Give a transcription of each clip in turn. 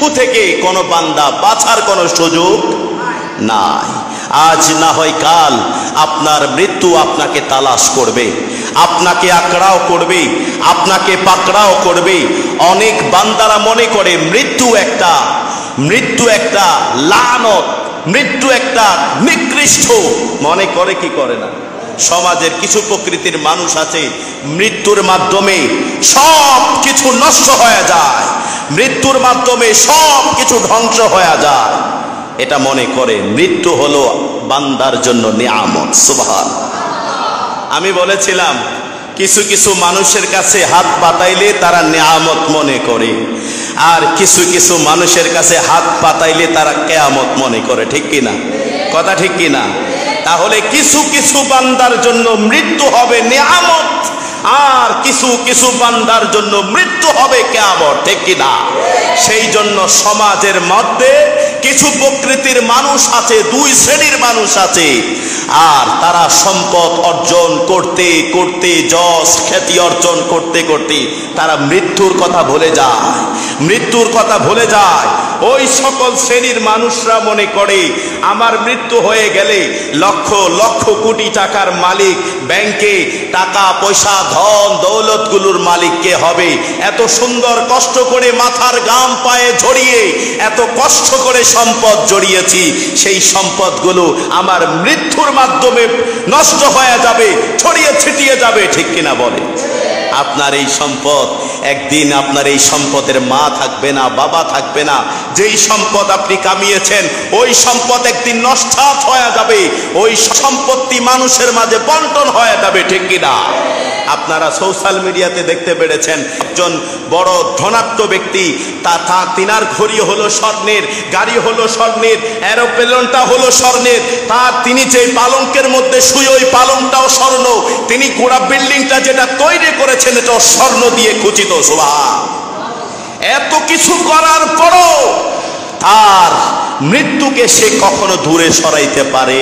মৃত্যু থেকে কোনো বান্দা বাঁচার কোনো সুযোগ নাই। আজ না হয় কাল আপনার মৃত্যু আপনাকে তালাশ করবে, আপনাকে আকড়াও করবে, আপনাকে পাকড়াও করবে। অনেক বান্দারা মনে করে মৃত্যু একটা লানত, মৃত্যু একটা নিকৃষ্ট মনে করে, কি করে না? সমাজের কিছু প্রকৃতির মানুষ আছে মৃত্যুর মাধ্যমে সব কিছু নষ্ট হয়ে যায়, মৃত্যুর মাধ্যমে সব কিছু ধ্বংস হয়ে যায়। এটা মনে করে মৃত্যু হলো বান্দার জন্য নিয়ামত। সুবহান। আমি বলেছিলাম কিছু কিছু মানুষের কাছে হাত পাতাইলে তারা নিয়ামত মনে করে, আর কিছু কিছু মানুষের কাছে হাত পাতাইলে তারা কিয়ামত মনে করে। ঠিক কিনা? কথা ঠিক কিনা? তাহলে কিছু কিছু বান্দার জন্য মৃত্যু হবে নিয়ামত, আর কিছু কিছু বান্দার জন্য মৃত্যু হবে কিয়ামত। ঠিক কিনা? সেই জন্য সমাজের মধ্যে কিছু প্রকৃতির মানুষ আছে, দুই শ্রেণীর মানুষ আছে, আর তারা সম্পদ অর্জন করতে করতে, যশ খ্যাতি অর্জন করতে করতে তারা মৃত্যুর কথা ভুলে যায়, মৃত্যুর কথা ভুলে যায়। ওই সকল শ্রেণীর মানুষরা মনে করে আমার মৃত্যু হয়ে গেলে লক্ষ লক্ষ কোটি টাকার মালিক, ব্যাংকে টাকা পয়সা ধন দৌলতগুলোর মালিক কে হবে? এত সুন্দর কষ্ট করে মাথার ঘাম পায়ে ঝরিয়ে এত কষ্ট করে সম্পদ জড়িয়েছি, সেই সম্পদগুলো আমার মৃত্যুর মাধ্যমে নষ্ট হয়ে যাবে, ছড়িয়ে ছিটিয়ে যাবে। ঠিক কিনা বলে? আপনার এই সম্পদ একদিন, আপনার এই সম্পদের মা থাকবে না, বাবা থাকবে না। যেই সম্পদ আপনি কামিয়েছেন ওই সম্পদ একদিন নস্বাত হয়ে যাবে, ওই সম্পত্তি মানুষের মাঝে বন্টন হয়ে যাবে। ঠিক কিনা? আপনারা সোশ্যাল মিডিয়াতে দেখতে পেরেছেন একজন বড় ধনাঢ্য ব্যক্তি, তিনার ঘড়ি হলো স্বর্ণের, গাড়ি হলো স্বর্ণের, এরোপ্লেনটা হলো স্বর্ণের, তিনি যে পালঙ্কের মধ্যে শুয়ে ওই পালঙ্কটাও স্বর্ণ, তিনি গোড়া বিল্ডিংটা যেটা তৈরি করেছেন এটাও স্বর্ণ দিয়ে খচিত। সুবহান। এত কিছু করার পরও তার মৃত্যুকে সে কখনো দূরে সরাইতে পারে?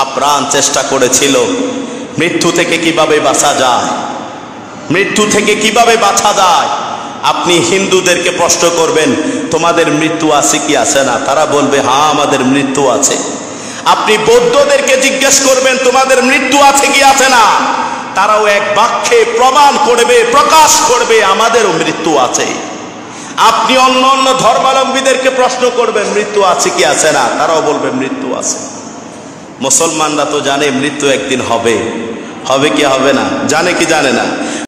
আপ্রাণ চেষ্টা করেছিল মৃত্যু থেকে কিভাবে বাঁচা যায়, মৃত্যু থেকে কিভাবে বাঁচা যায়। আপনি হিন্দুদেরকে প্রশ্ন করবেন তোমাদের মৃত্যু আছে কি আছে না, তারা বলবে হ্যাঁ আমাদের মৃত্যু আছে। আপনি বৌদ্ধদেরকে জিজ্ঞেস করবেন তোমাদের মৃত্যু আছে কি আছে না, তারাও এক বাক্যে প্রমাণ করবে, প্রকাশ করবে আমাদেরও মৃত্যু আছে। আপনি অন্য অন্য ধর্মাবলম্বীদেরকে প্রশ্ন করবেন মৃত্যু আছে কি আছে না, তারাও বলবে মৃত্যু আছে। মুসলমানরা তো জানে মৃত্যু একদিন হবে, হবে কি হবে না, জানে কি জানে না?